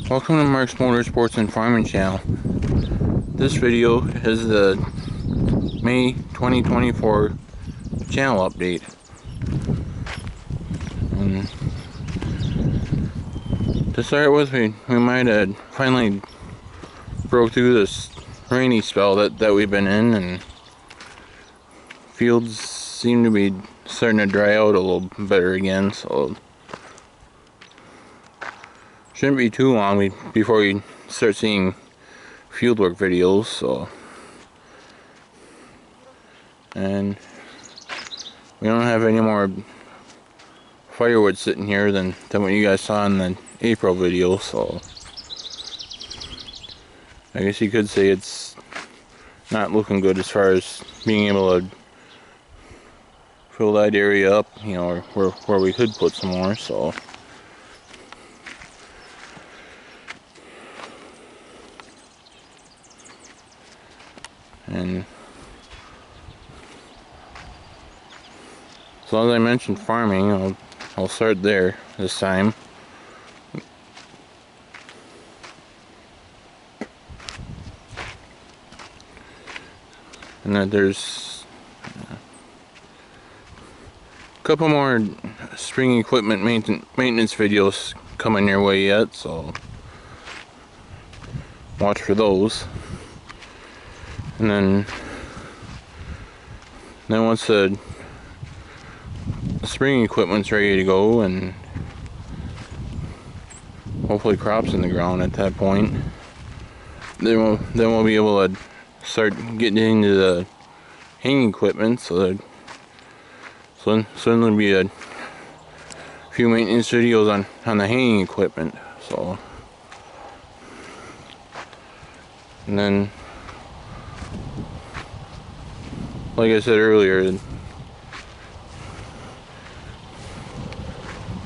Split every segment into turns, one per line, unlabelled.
Welcome to Mark's Motorsports and Farming channel. This video is the May 2024 channel update. And to start with, we might have finally broke through this rainy spell that we've been in, and fields seem to be starting to dry out a little better again, so shouldn't be too long before we start seeing fieldwork videos. So, and we don't have any more firewood sitting here than what you guys saw in the April video, so I guess you could say it's not looking good as far as being able to fill that area up, you know, where we could put some more. So and so as I mentioned farming, I'll start there this time. And then there's a couple more spring equipment maintenance videos coming your way yet, so watch for those. And then once the spring equipment's ready to go and hopefully crops in the ground at that point, then we'll be able to start getting into the hanging equipment. So there'll be a few maintenance videos on the hanging equipment. So, and then, like I said earlier, you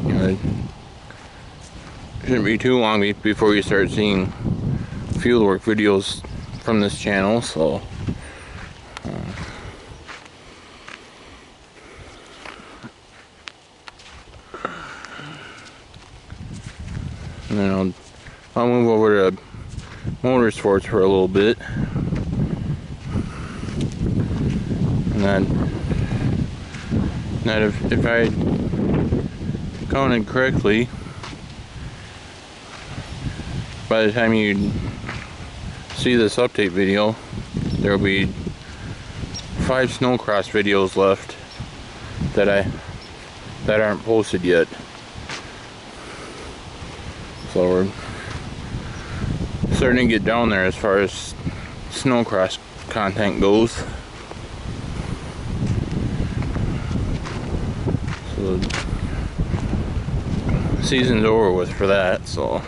know, it shouldn't be too long before you start seeing fieldwork videos from this channel. So and then I'll move over to motorsports for a little bit. And that if I counted correctly, by the time you see this update video, there will be 5 snowcross videos left that aren't posted yet. So we're starting to get down there as far as snowcross content goes. So the season's over with for that. So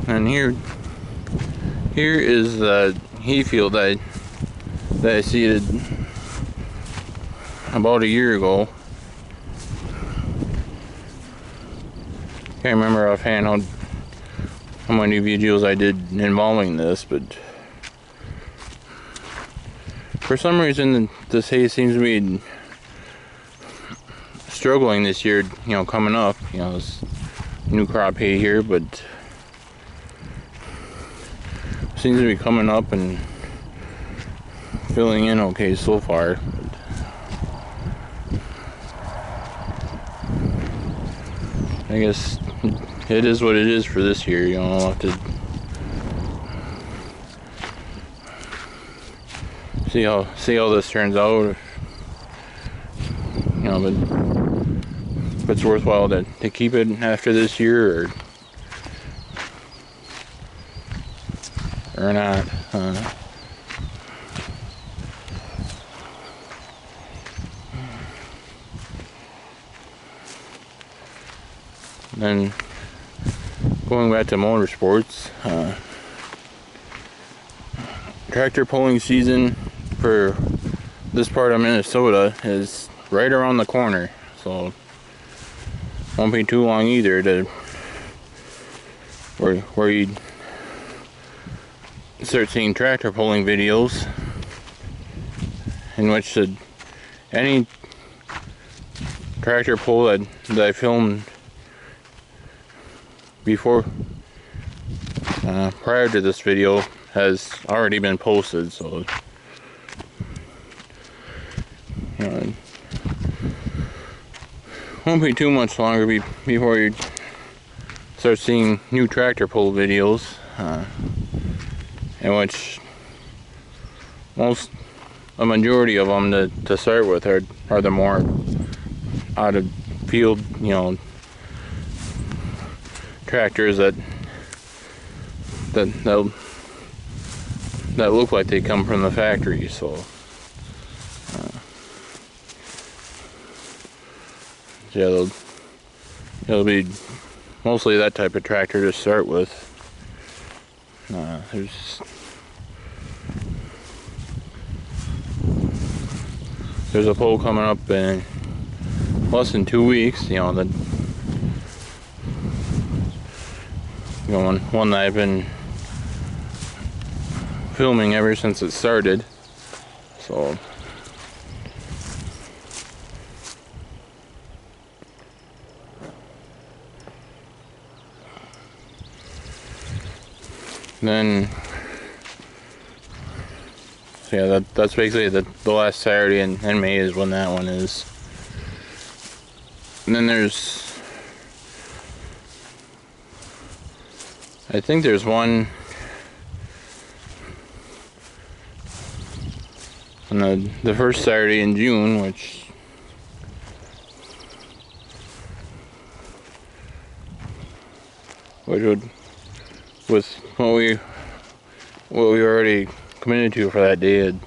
and here is the hay field that I seeded about a year ago. Can't remember offhand how many videos I did involving this, but for some reason this hay seems to be struggling this year, you know, coming up, you know, this new crop hay here, but seems to be coming up and filling in okay so far. I guess it is what it is for this year, you know. I'll have to see how this turns out, you know, but if it's worthwhile to keep it after this year or not. Then going back to motorsports, tractor pulling season for this part of Minnesota is right around the corner, so won't be too long either to where you start seeing tractor pulling videos in which the any tractor pull that I filmed before, prior to this video, has already been posted, so it won't be too much longer before you start seeing new tractor pull videos, in which a majority of them to start with are the more out of field, tractors that look like they come from the factory. So yeah, it'll be mostly that type of tractor to start with. There's a pull coming up in less than 2 weeks. One that I've been filming ever since it started. So then, yeah, that's basically the last Saturday in May is when that one is. And then I think there's one on the first Saturday in June, which would, with what we already committed to for that day, I'd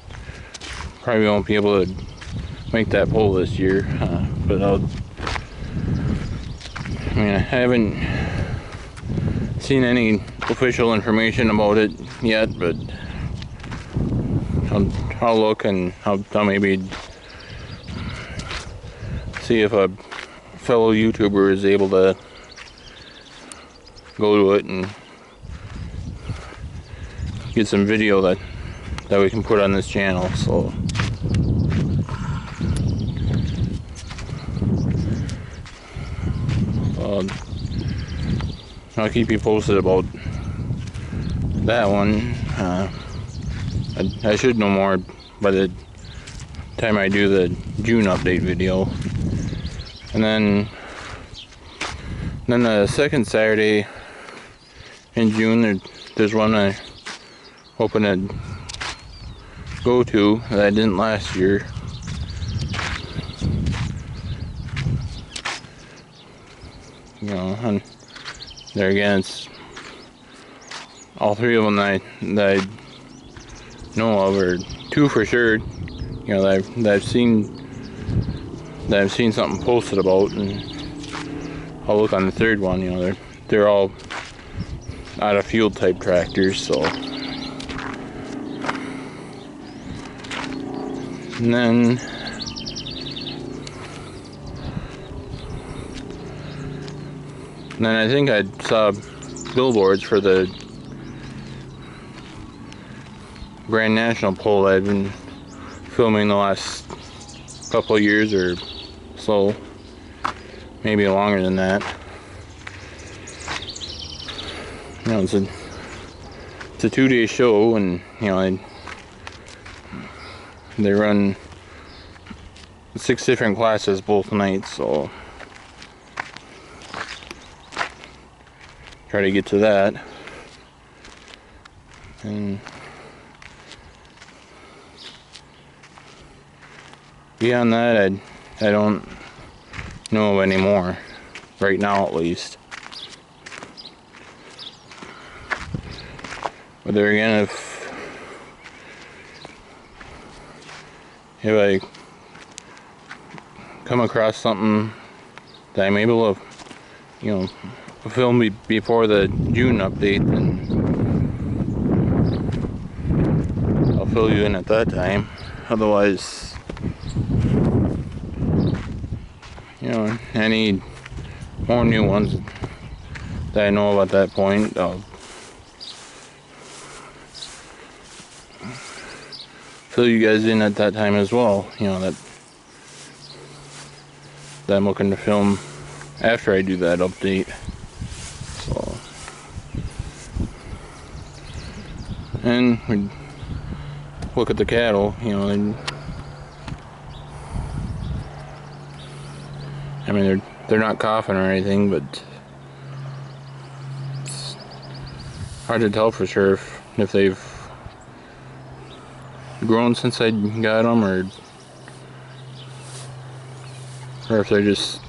probably won't be able to make that pull this year, but I haven't seen any official information about it yet, but I'll look, and I'll maybe see if a fellow YouTuber is able to go to it and get some video that we can put on this channel. So I'll keep you posted about that one. I should know more by the time I do the June update video. And then the second Saturday in June, there's one I hoping to go to that I didn't last year. And there again, it's all three of them that I know of, or two for sure, that I've seen something posted about, and I'll look on the third one. They're all out of field type tractors, so. And then I think I saw billboards for the Grand National pull that I've been filming the last couple of years or so, maybe longer than that. It's a 2-day show, and they run 6 different classes both nights, so try to get to that. And beyond that, I don't know of any more right now, at least. But there again, if I come across something that I'm able to, film before the June update, then I'll fill you in at that time. Otherwise, any more new ones that I know of at that point, I'll fill you guys in at that time as well. that I'm looking to film after I do that update. So, and we look at the cattle, you know, and I mean they're not coughing or anything, but it's hard to tell for sure if they've grown since I got them, or if they're just,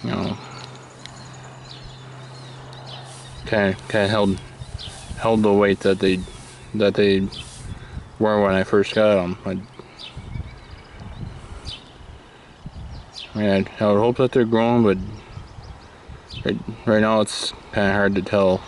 you know, kind of held the weight that they were when I first got them. I mean, I would hope that they're growing, but right now it's kind of hard to tell.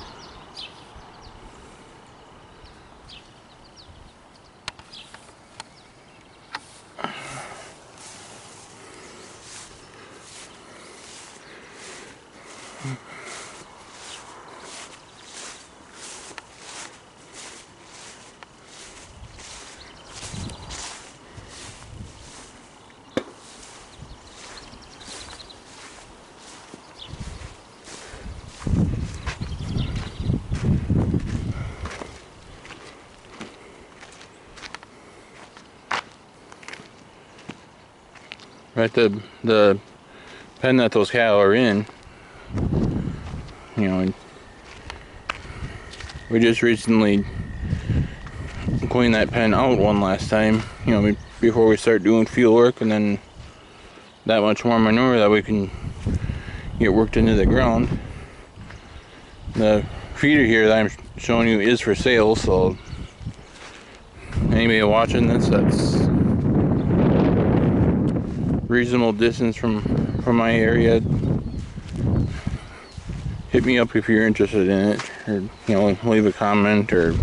Right, the pen that those cattle are in, you know, we just recently cleaned that pen out one last time, you know, before we start doing field work, and then that much more manure that we can get worked into the ground. The feeder here that I'm showing you is for sale, so anybody watching this that's reasonable distance from my area, hit me up if you're interested in it, or, you know, leave a comment, or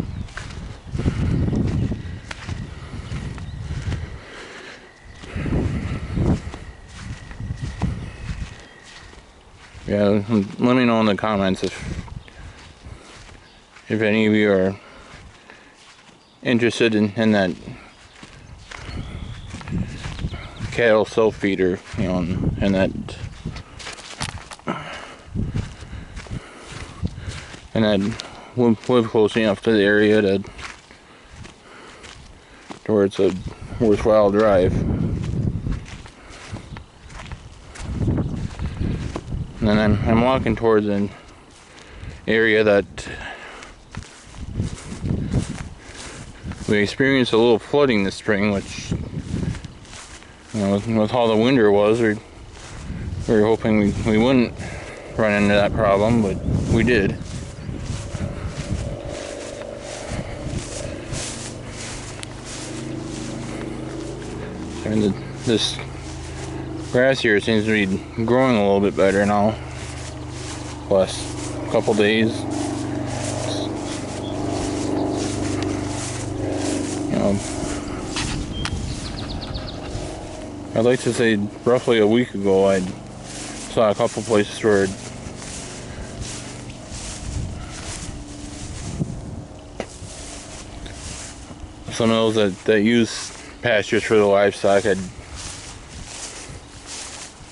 yeah, let me know in the comments if any of you are interested in that cattle self feeder, you know, and that live close enough to the area to where it's a worthwhile drive. And then I'm walking towards an area that we experienced a little flooding this spring, which, you know, with how the winter was, we were hoping we wouldn't run into that problem, but we did. And this grass here seems to be growing a little bit better now. Last couple days, you know, I'd like to say roughly a week ago I saw a couple places where some of those that use pastures for the livestock had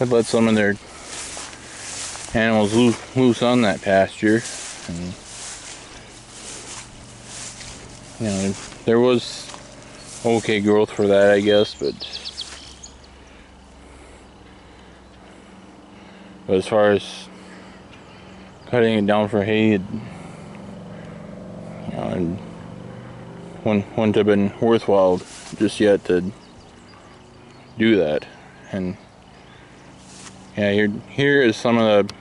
let some of their animals loose on that pasture, and, you know, there was okay growth for that, I guess, but as far as cutting it down for hay, you know, and wouldn't have been worthwhile just yet to do that. And yeah, here is some of the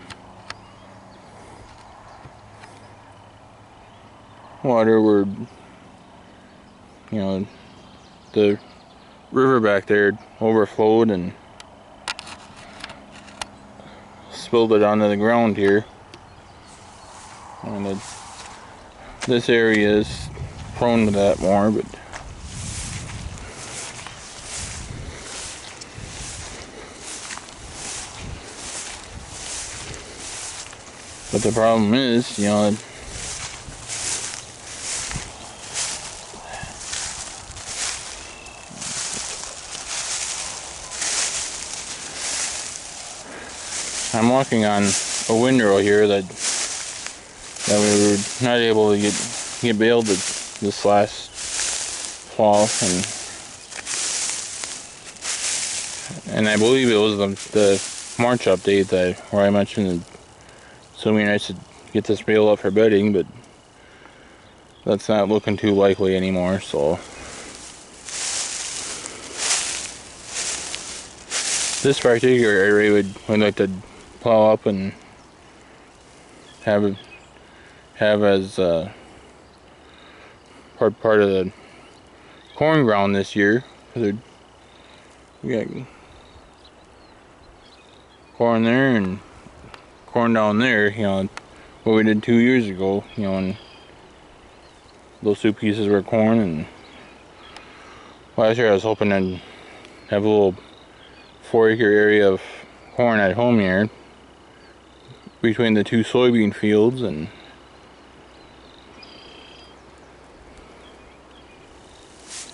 water where, you know, the river back there overflowed and spilled it onto the ground here. And this area is prone to that more, but the problem is, you know, I'm walking on a windrow here that we were not able to get baled this last fall, and I believe it was the March update where I mentioned that assuming I should get this bale up for bedding, but that's not looking too likely anymore. So this particular area would like to plow up and have as part of the corn ground this year, because we got corn there and corn down there, you know, what we did 2 years ago, you know, and those two pieces were corn. And last year I was hoping to have a little 4-acre area of corn at home here between the two soybean fields, and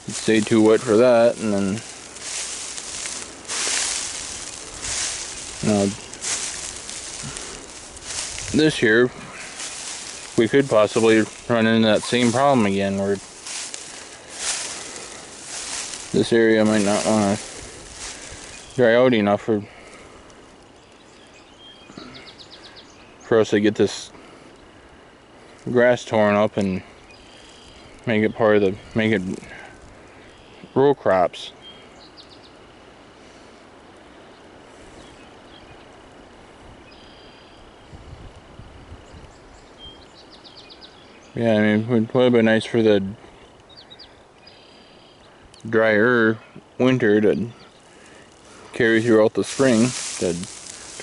it stayed too wet for that. And then, you know, this year we could possibly run into that same problem again, where this area might not want to dry out enough for us to get this grass torn up and make it row crops. Yeah, I mean, it would probably be nice for the drier winter to carry throughout the spring, to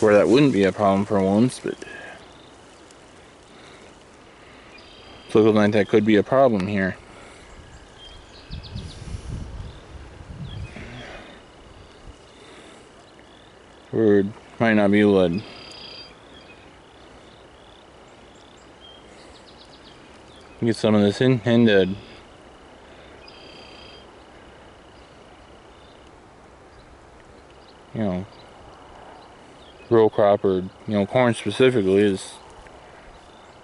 where that wouldn't be a problem for once, but it's looking like that could be a problem here. We might not be able to get some of this into you know, row crop, or, you know, corn specifically. It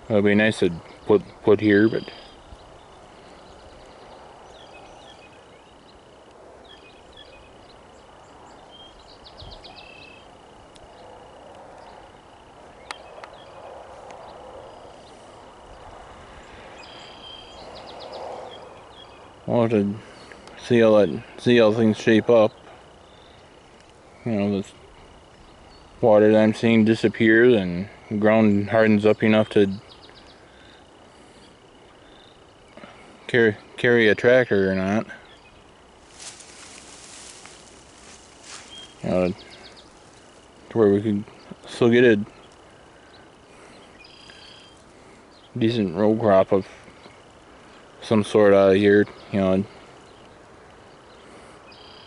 would be nice to put here, but we'll have to see how things shape up. You know, this water that I'm seeing disappears and the ground hardens up enough to carry a tractor or not. You know, to where we could still get a decent row crop of some sort out of here. You know,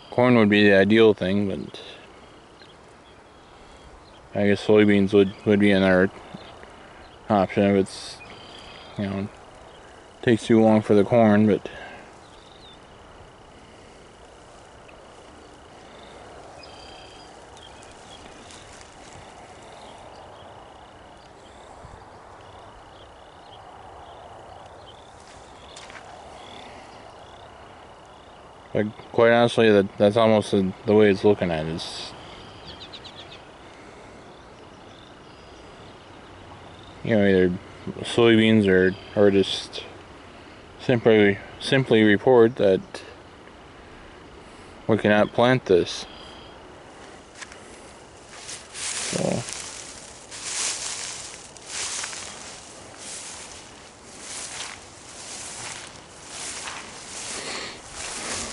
corn would be the ideal thing, but I guess soybeans would be another option if it's, you know, takes too long for the corn. But quite honestly, that's almost the way it's looking at it. You know, either soybeans or just simply report that we cannot plant this. So,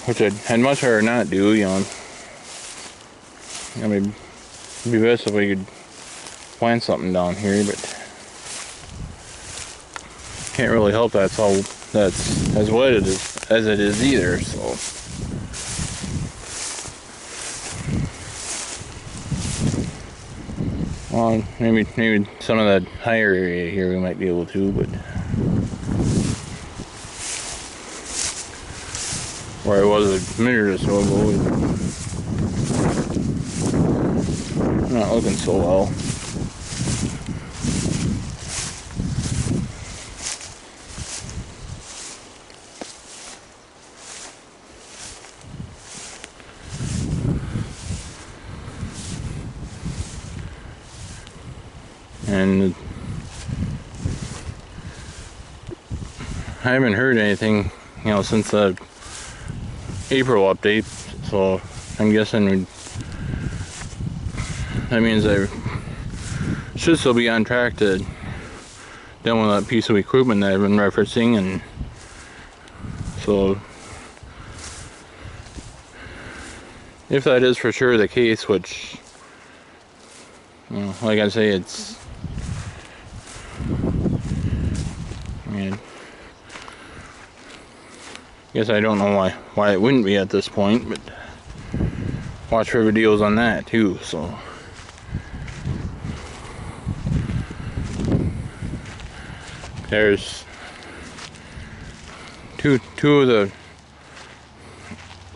which I'd much rather not do. You know, I mean, it'd be best if we could plant something down here, but can't really help that's as wet as it is either. So well, maybe some of that higher area here we might be able to, but where I was a minute or so ago, it's not looking so well. and I haven't heard anything, you know, since the April update, so I'm guessing that means I should still be on track to demo that piece of equipment that I've been referencing. And so if that is for sure the case, which, you know, like I say, it's, I mean, I guess I don't know why it wouldn't be at this point, but watch for videos on that too. So there's two of the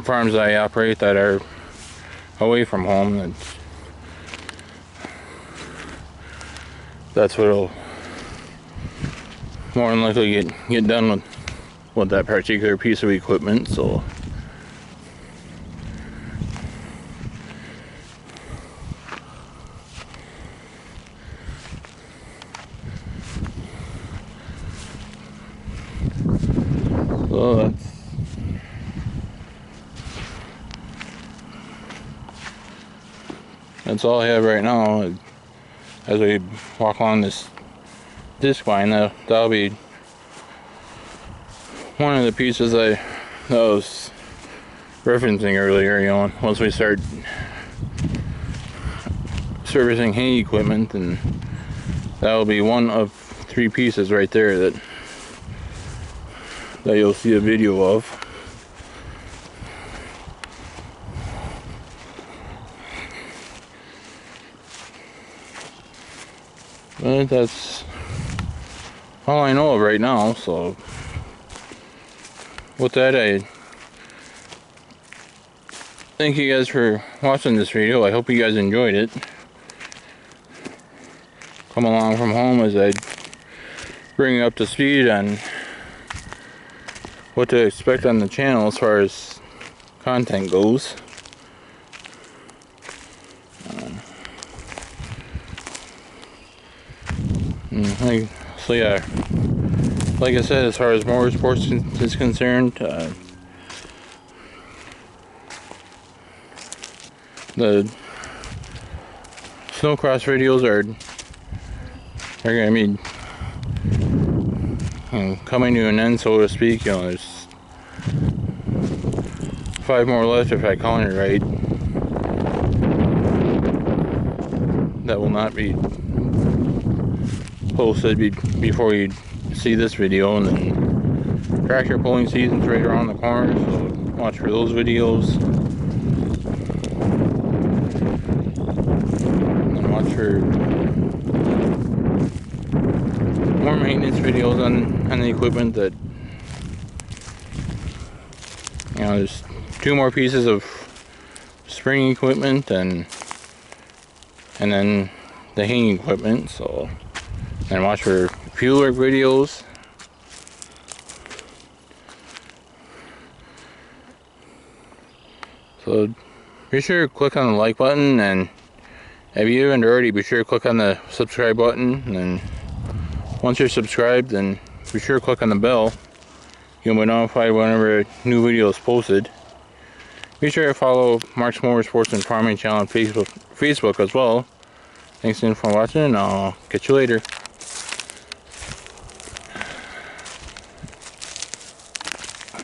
farms I operate that are away from home. That's what'll more than likely get done with that particular piece of equipment. So that's all I have right now. As we walk along this disc line, that'll be one of the pieces I was referencing earlier. You know, once we start servicing hay equipment, and that'll be one of 3 pieces right there that you'll see a video of. But that's all I know of right now. So with that, I thank you guys for watching this video. I hope you guys enjoyed it. Come along from home as I bring you up to speed on what to expect on the channel as far as content goes. So yeah, like I said, as far as motorsports is concerned, the snowcross videos are gonna be, you know, coming to an end, so to speak. You know, there's 5 more left if I count it right, that will not be posted before you see this video. And then tractor pulling season's right around the corner, so watch for those videos. And watch for more maintenance videos on the equipment. That, you know, there's 2 more pieces of spring equipment and then the hanging equipment. So, and watch for fuel work videos. So be sure to click on the like button, and if you haven't already, be sure to click on the subscribe button. And then once you're subscribed, then be sure to click on the bell. You'll be notified whenever a new video is posted. Be sure to follow Mark's Motorsports and Farming channel on Facebook as well. Thanks again for watching, and I'll catch you later.